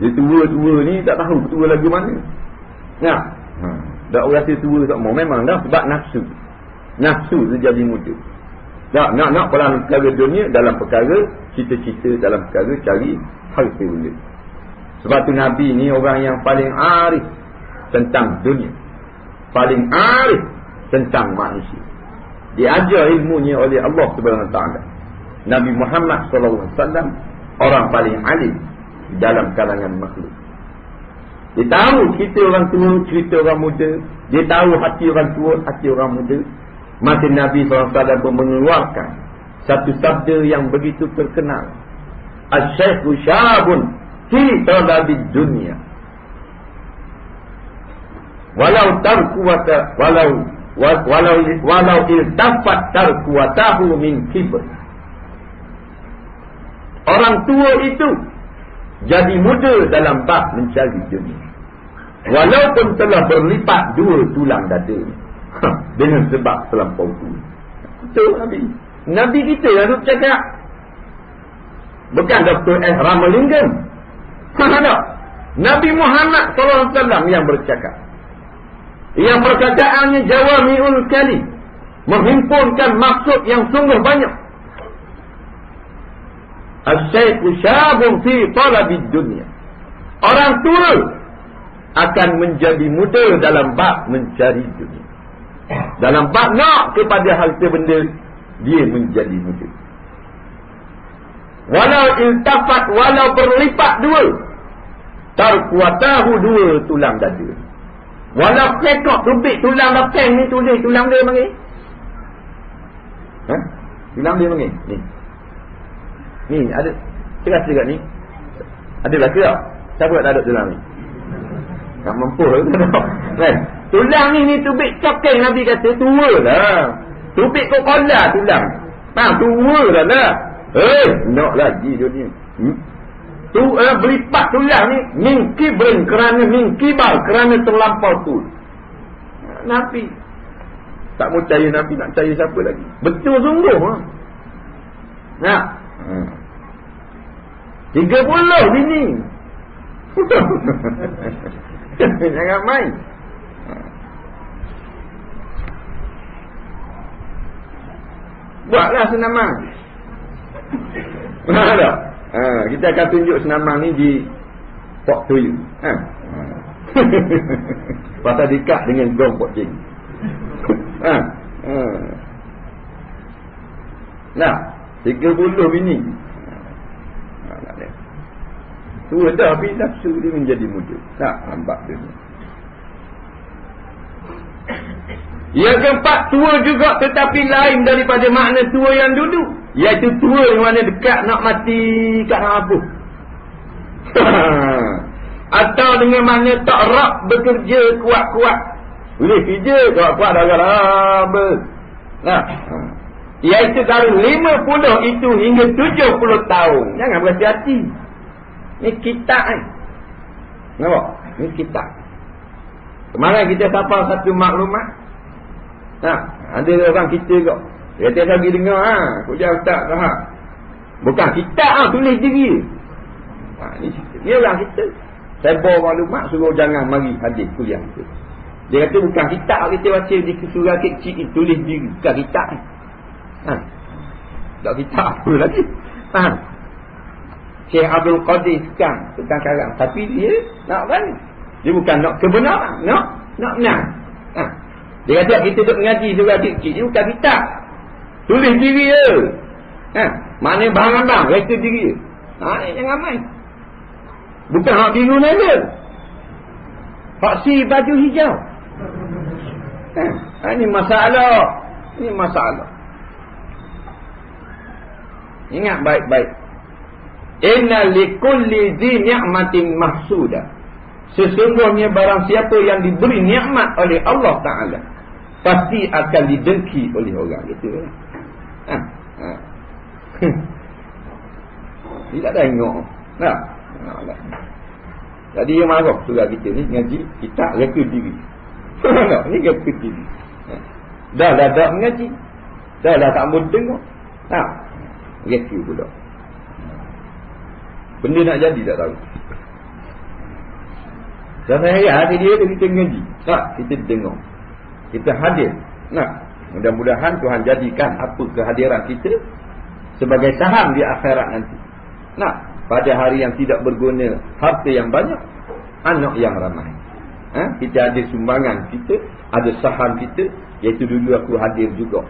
Dia tua-tua ni tak tahu tua lagu mana. Tak rasa tua tak mau. Memang dah sebab nafsu. Nafsu tu jadi muda. Nak dalam perkara dunia, dalam perkara cita-cita, dalam perkara cari harta benda. Sebab tu Nabi ni orang yang paling arif tentang dunia, paling arif tentang manusia. Diajar ilmunya oleh Allah Subhanahu Wa Taala. Nabi Muhammad SAW orang paling alim dalam kalangan makhluk. Dia tahu cerita orang tua, cerita orang muda. Dia tahu hati orang tua, hati orang muda. Maka Nabi SAW pun mengeluarkan satu sabda yang begitu terkenal. Asy-syaikhu syabun fi talabid dunya. Walau tarkuwata walau iltafat tarkuwatahu min kibr. Orang tua itu jadi muda dalam bab mencari dunia, walaupun telah berlipat 2 tulang dada dengan sebab terlampau tua. Betul Nabi. Nabi kita yang duk cakap, bukan Dr. S. Ramalingam. Nabi Muhammad SAW yang bercakap. Yang perkataannya jawami'ul kalim, menghimpunkan maksud yang sungguh banyak. Asy-syaikhu syabun fi talabid dunya. Orang tua akan menjadi muda dalam bab mencari dunia. Dalam bab nak kepada harta benda, dia menjadi muda. Walau iltafat, walau berlipat 2, tarkuwatahu 2 tulang dada. Walau kekok tubik tulang lapeng ni, tulis tulang dia panggil. Tulang dia panggil. Ni ada terasa kat ni. Ada lah ke tak? Siapa tak ada tulang ni? Tak mampu kan? Tulang ni tubik cokeng Nabi kata tua lah. Tubik kokola tulang. Tua dah lah. Nak lagi dunia. Tu beripat tulang ni mingkibrin kerana mingkibar kerana terlampau tu. Nabi tak mau percaya Nabi, nak percaya siapa lagi? Betul sungguh. 30 bini. Jangan main. Buatlah senamang. Ada. Kita akan tunjuk senamang ni di Pok Toyu. Pasal dekat dengan gong Pok Jing. Nah, 30 bini. Tua dah, tapi nafsu dia menjadi muda. Tak nampak dia. Yang keempat, tua juga tetapi lain daripada makna tua yang dulu, iaitu tua yang mana dekat nak mati, kat nak apa. Atau dengan makna tak rak bekerja kuat-kuat. Boleh kerja kuat-kuat dah. Iaitu dari 50 itu hingga 70 tahun. Jangan berhati-hati. Ni kitab ni. Nampak? Ni kitab. Kemarin kita sampai satu maklumat. Ada orang kita juga. Dia tiap lagi dengar. Kau jangan tak. Bukan kita tulis diri. Ni dia lah kita. Sebar maklumat suruh jangan mari hadir kuliah kita. Dia kata bukan kita baca di surah kecil tulis diri. Bukan kita. Tak kita apa lagi. Syekh Abdul Qadir sekarang tentang karang. Tapi dia nak kan? Dia bukan nak kebenaran. Nak benar. Dia kata kita duduk mengaji surah kecil. Dia bukan kita. Tulis diri dia. Maknanya barang-barang. Reka diri dia. Jangan main. Bukan hak biru nada. Hak si baju hijau. Ini masalah. Ini masalah. Ingat baik-baik. Inna likulli dhi ni'matin mahsuda. Sesungguhnya barang siapa yang diberi nikmat oleh Allah Ta'ala pasti akan didengki oleh orang. Gitu. Tidak ada tengok. Jadi dia marah surah kita ni ngaji, kita reka diri. Ni reka diri. Dah mengaji. Dah tak mau tengok. Reka pula. Benda nak jadi tak tahu. Dan saya hati dia kita ngaji. Kita dengar. Kita hadir. Mudah-mudahan Tuhan jadikan apa kehadiran kita sebagai saham di akhirat nanti. Pada hari yang tidak berguna, harta yang banyak, anak yang ramai. Kita ada sumbangan kita, ada saham kita, iaitu dulu aku hadir juga.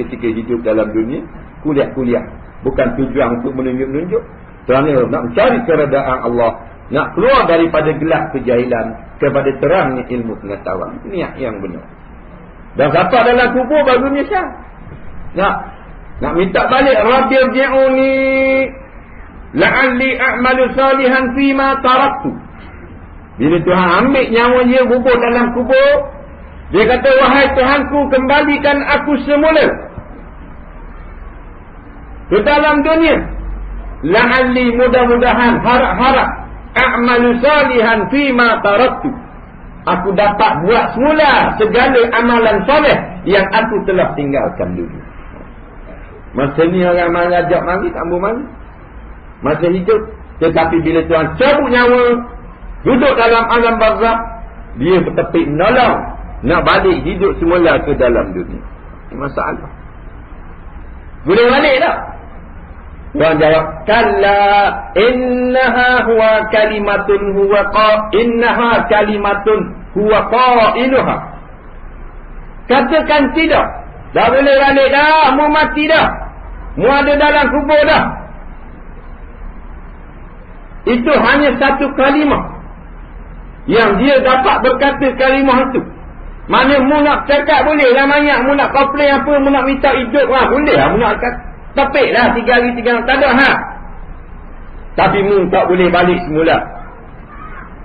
Ketika hidup dalam dunia, kuliah-kuliah. Bukan tujuan untuk menunjuk-nunjuk. Kerana nak mencari keredaan Allah, nak keluar daripada gelap kejahilan kepada terangnya ilmu pengetahuan. Niat yang benar. Dan siapa dalam kubur baru menyesal. Nak minta balik, Rabbirji'uni la'alli a'malu salihan fima taraktu. Bila Tuhan ambil nyawa dia bubur dalam kubur, dia kata, wahai Tuhanku, kembalikan aku semula ke dalam dunia. La'alli, mudah-mudahan, harap-harap, a'malu salihan fima taraktu. Aku dapat buat semula segala amalan soleh yang aku telah tinggalkan dulu. Masa ni orang mengajak mari, tak mau mari. Masa hidup. Tetapi bila Tuhan cabut nyawa, duduk dalam alam barzakh, dia bertepik menolong nak balik hidup semula ke dalam dunia. Masalah. Boleh balik tak? Tuhan jawab, kalla innaha huwa kalimatun huwa qailuha. Katakan tidak. Dah boleh balik dah, mu mati dah. Mu ada dalam kubur dah. Itu hanya satu kalimah yang dia dapat berkata kalimah itu. Mana mu nak cakap boleh lah banyak. Mu nak komplain apa, mu nak minta hidup lah, boleh lah. Mu nak tepik lah 3 hari 3 malam, tak ada Tapi mu tak boleh balik semula.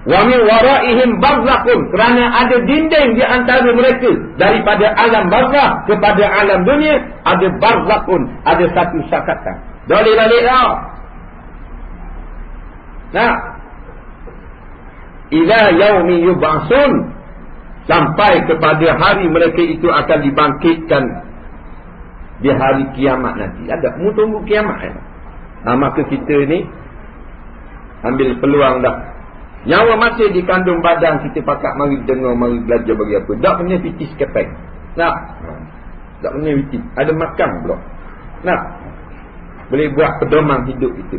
Wa min waraihim barzakhun, kerana ada dinding di antara mereka daripada alam barzakh kepada alam dunia, ada barzakhun, ada satu syakatan. Boleh balik dah. Ila yaumi yub'atsun, sampai kepada hari mereka itu akan dibangkitkan di hari kiamat nanti. Ada mu tunggu kiamat maka kita ni ambil peluang dah. Nyawa masih dikandung badan, kita pakat mari dengar, mari belajar bagi apa. Tak punya fitis kepeng. Tak punya fitis. Ada makan pula. Boleh buat pedoman hidup itu.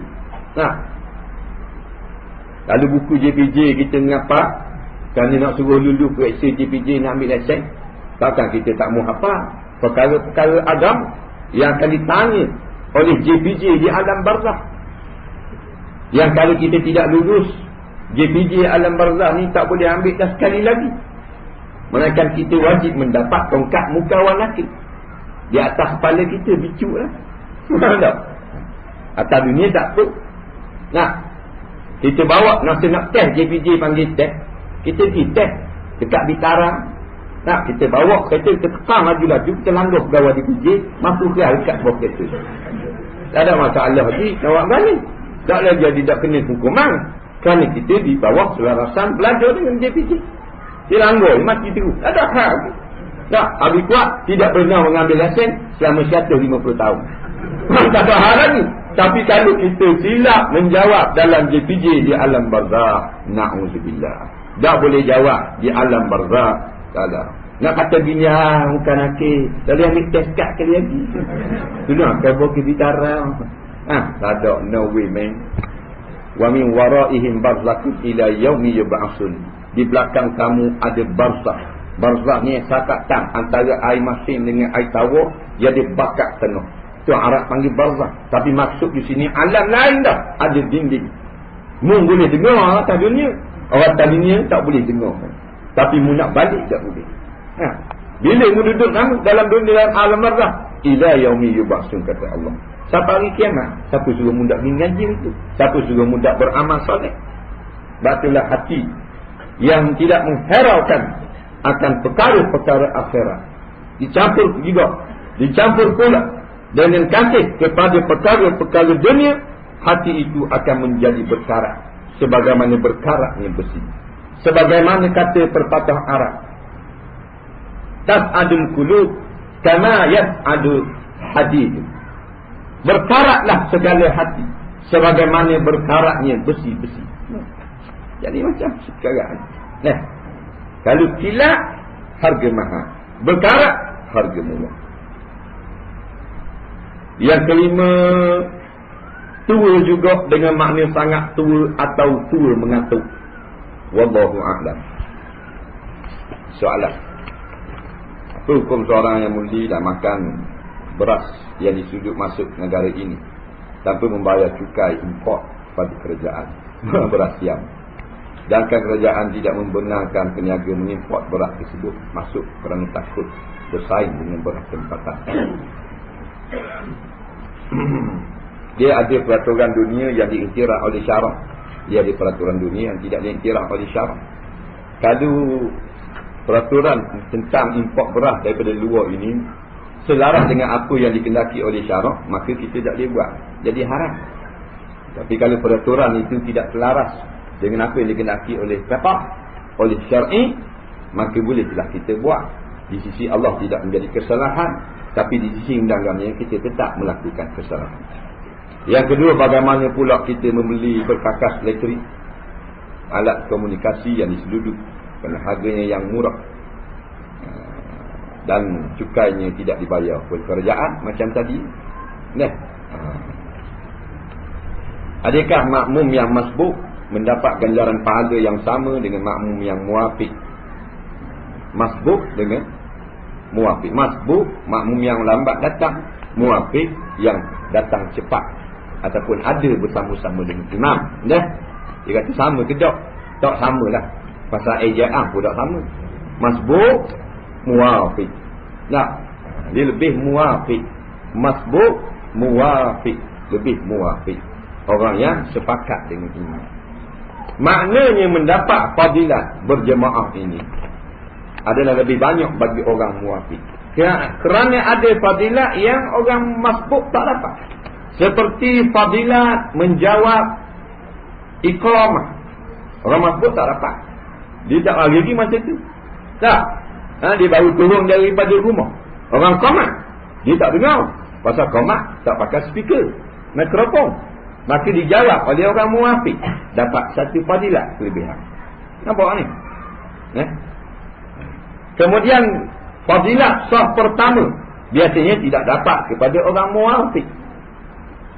Lalu buku JPJ kita ngapa? Kerana nak suruh lulu periksa JPJ nak ambil lesen. Takkan kita tak mau hafal perkara-perkara agama yang akan ditanya oleh JPJ di alam barzakh. Yang kalau kita tidak lulus JPJ alam barzakh ni, tak boleh ambil dah sekali lagi. Melainkan kita wajib mendapat tongkat muka wanakil di atas kepala kita, bicu lah. Atas dunia tak apa. Kita bawa masa nak test, JPJ panggil test, kita pergi test dekat Bintara. Kita bawa kereta, kita tekan laju-laju, kita langgar pegawai DPJ, masuk ke dekat bawah kereta. Tak ada masalah lagi, awak berani. Tak lagi jadi tak kena hukuman. Kerana kita di bawah selarasan belajar dengan JPJ. Dia langgar, mati terus. Tak ada hal. Habis kuat, tidak pernah mengambil lesen selama 150 tahun. Tak ada hal lagi. Tapi kalau kita silap menjawab dalam JPJ di alam barzakh, na'udzubillah. Tak boleh jawab di alam barzakh. Tak ada. Nak kata bini bukan akhir. Tadi ambil test card kali lagi. Tu nak kabur ke bicara. Tak ada, no way man. Wa min waraihim barzakhun ila yaumi yub'atsun. Di belakang kamu ada barzakh. Barzakh ni sakatan antara air masin dengan air tawar, jadi bakat tengah. Tu Arab panggil barzakh. Tapi maksud di sini alam lain dah. Ada dinding. Mu boleh dengar atas dunia. Orang atas dunia tak boleh dengar. Tapi mu nak balik tak boleh. Bila mu duduk dalam dunia dalam alam barzakh, ila yaumi yub'atsun kata Allah. Sampai hari kiamat. Siapa suruh mu tak mengaji itu? Siapa suruh mu tak beramal soleh? Batulah hati yang tidak mengheraukan akan perkara-perkara akhirat. Dicampur pula dengan kasih kepada perkara-perkara dunia, hati itu akan menjadi berkarat sebagaimana berkaratnya besi. Sebagaimana kata pepatah Arab, tas'adul qulub kama yas'adul hadid. Berkaratlah segala hati sebagaimana berkaratnya besi-besi. Jadi macam sekarang. Kalau kilat, harga mahal. Berkarat, harga murah. Yang kelima, tua juga dengan makna sangat tua atau tua mengantuk. Wallahu a'lam. Soalan. Apa hukum seorang yang mundi dan makan beras yang disudut masuk negara ini tanpa membayar cukai import pada kerajaan beras siam? Sedangkan kerajaan tidak membenarkan peniaga mengimport beras tersebut masuk kerana takut bersaing dengan beras tempatan. Dia ada peraturan dunia yang diiktiraf oleh syarak. Dia ada peraturan dunia yang tidak diiktiraf oleh syarak. Kalau peraturan tentang import beras daripada luar ini selaras dengan apa yang dikendaki oleh syarak, maka kita tak boleh buat. Jadi haram. Tapi kalau peraturan itu tidak selaras dengan apa yang dikendaki oleh fiqh, oleh syar'i, maka bolehlah kita buat. Di sisi Allah tidak menjadi kesalahan, tapi di sisi undangannya kita tetap melakukan kesalahan. Yang kedua, bagaimana pula kita membeli perkakas elektrik, alat komunikasi yang diseluduk kerana harganya yang murah dan cukainya tidak dibayar oleh kerajaan macam tadi. Adakah makmum yang masbuk mendapat ganjaran pahala yang sama dengan makmum yang muwafiq? Masbuk dengan muwafiq. Masbuk, makmum yang lambat datang. Muwafiq, yang datang cepat ataupun ada bersama-sama dengan imam. Dia kata sama ke tak? Tak samalah. Pasal ejaan pun tak sama. Masbuk, muwafiq. Dia lebih muwafiq. Masbuk, muwafiq. Lebih muwafiq. Orang yang sepakat dengan imam. Maknanya mendapat fadilat berjemaah ini adalah lebih banyak bagi orang muwafiq. Kerana ada fadilat yang orang masbuk tak dapat. Seperti fadilat menjawab iqamah. Orang masbuk tak dapat. Dia tak lagi masa tu. Tak. Dia baru turun daripada rumah. Orang qamat, dia tak dengar. Pasal qamat tak pakai speaker, mikrofon. Maka dijawab oleh orang muwafiq, dapat satu fadilat kelebihan. Nampak ni? Kemudian fadilat saf pertama biasanya tidak dapat kepada orang muwafiq.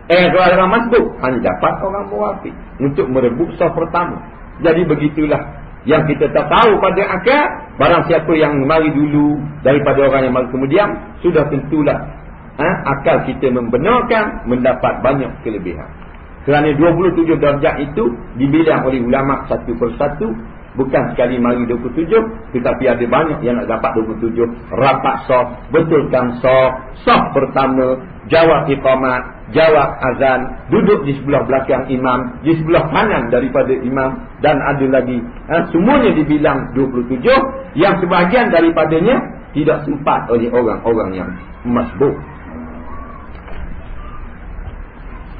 Kalau orang masbuk hanya dapat orang muwafiq untuk merebut saf pertama. Jadi begitulah yang kita tak tahu pada akal. Barang siapa yang mari dulu daripada orang yang mari kemudian, sudah tentulah akal kita membenarkan mendapat banyak kelebihan. Kerana 27 darjat itu dibilang oleh ulama satu persatu. Bukan sekali mari 27, tetapi ada banyak yang nak dapat 27. Rapat saf, betulkan saf, saf pertama, jawab iqamat, jawab azan, duduk di sebelah belakang imam, di sebelah kanan daripada imam, dan ada lagi. Semuanya dibilang 27, yang sebahagian daripadanya tidak sempat oleh orang-orang yang masbuk.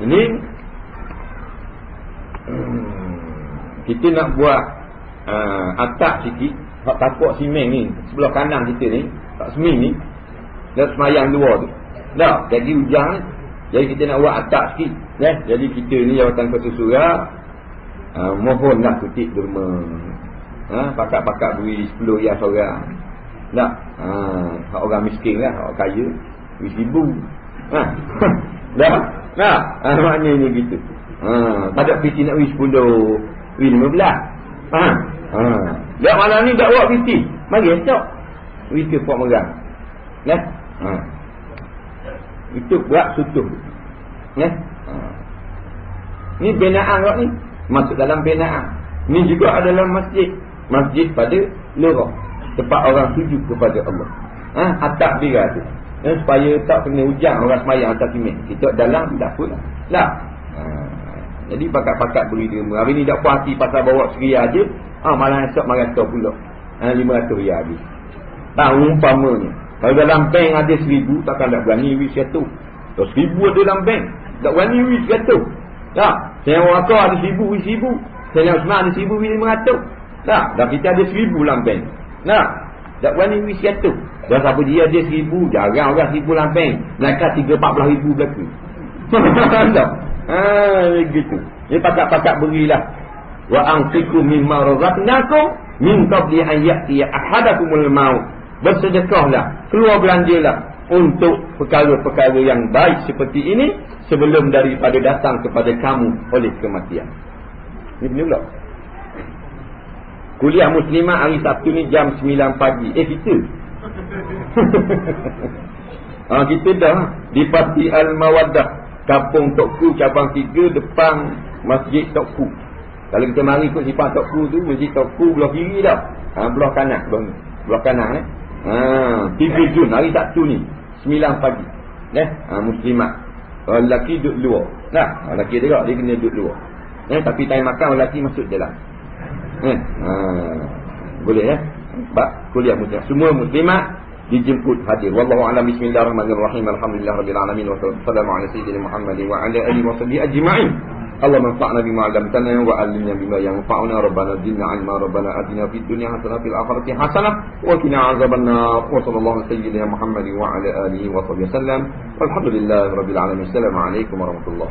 Ini kita nak buat atap sikit, tapak simen ni sebelah kanan kita ni, tak semen ni, dan semayang luar tu. Dah, jadi hujan ni. Jadi kita nak buat atap sikit. Jadi kita ni jawatan Kota Surau, mohonlah kutip derma. Pakat-pakat beri 10 riyal seorang. Tak? Hak orang miskin lah, hak kaya beri 1,000. Dah? Nah, maknanya gitu. Tak ada PT nak beri 10, beri 15. Dah malam ni tak buat PT. Mari esok. Beri ke Pok Merang. Itu berat sutuh. Ni binaan kau ni. Masuk dalam binaan. Ni juga adalah masjid. Masjid pada lorong. Tempat orang sujud kepada Allah. Atap dia tu. Supaya tak kena hujan orang semayang atas simen. Kita dalam tak apa lah. Jadi pakat-pakat beri derma. Hari ni tak puas hati pasal bawa RM1 je. Malah esok marah kau pula. RM500 habis. Tak umpamanya. Kalau dalam bank ada 1,000, takkan tak berani wis 100. Kalau 1,000 ada dalam bank, tak berani wis 100. Tak? Saya orang kau ada 1,000 wis 1,000. Saya Osman ada 1,000 wis 500. Tak? Dan kita ada 1,000 dalam bank. Tak? Tak berani wis 100. Dan siapa dia ada 1,000, jarang orang 1,000 dalam bank. Naikkan 3-14,000 belaka. Tak? Gitu. Ini pakat-pakat berilah. Wa anfiqu mimma razaqnakum min qabli an ya'tiya ahadakumul maut. Bersedekahlah, keluar belanjalah untuk perkara-perkara yang baik seperti ini sebelum daripada datang kepada kamu oleh kematian. Ini benar pula. Kuliah Muslimah hari Sabtu ni jam 9 pagi. Kita kita dah di Parti Al-Mawaddah, Kampung Tok Ku, cabang 3 depan Masjid Tok Ku. Kalau kita mari ikut sifat Tok Ku tu, Masjid Tok Ku belah kiri dah. Belah kanan, belah kanan 3 Jun hari Sabtu ni 9 pagi. Muslimat. Orang lelaki duduk luar. Lelaki dia kena duduk luar. Tapi time makan orang lelaki masuk dalam. Boleh sebab kuliah Muslimat. Semua muslimat dijemput hadir. Wallahu a'lam. Bismillahirrahmanirrahim. Alhamdulillahirabbil alamin wa sallallahu ala sayyidina Muhammadin wa ala alihi wa sahbihi ajma'in. اللهم انفعنا بما علمتنا وعلمنا بما ينفعنا ربنا زدنا علما ربنا آتنا في الدنيا حسنة في الآخرة حسنة وقنا عذاب النار وصلى الله على سيدنا محمد وعلى آله وصحبه وسلم والحمد لله رب العالمين. السلام عليكم ورحمة الله.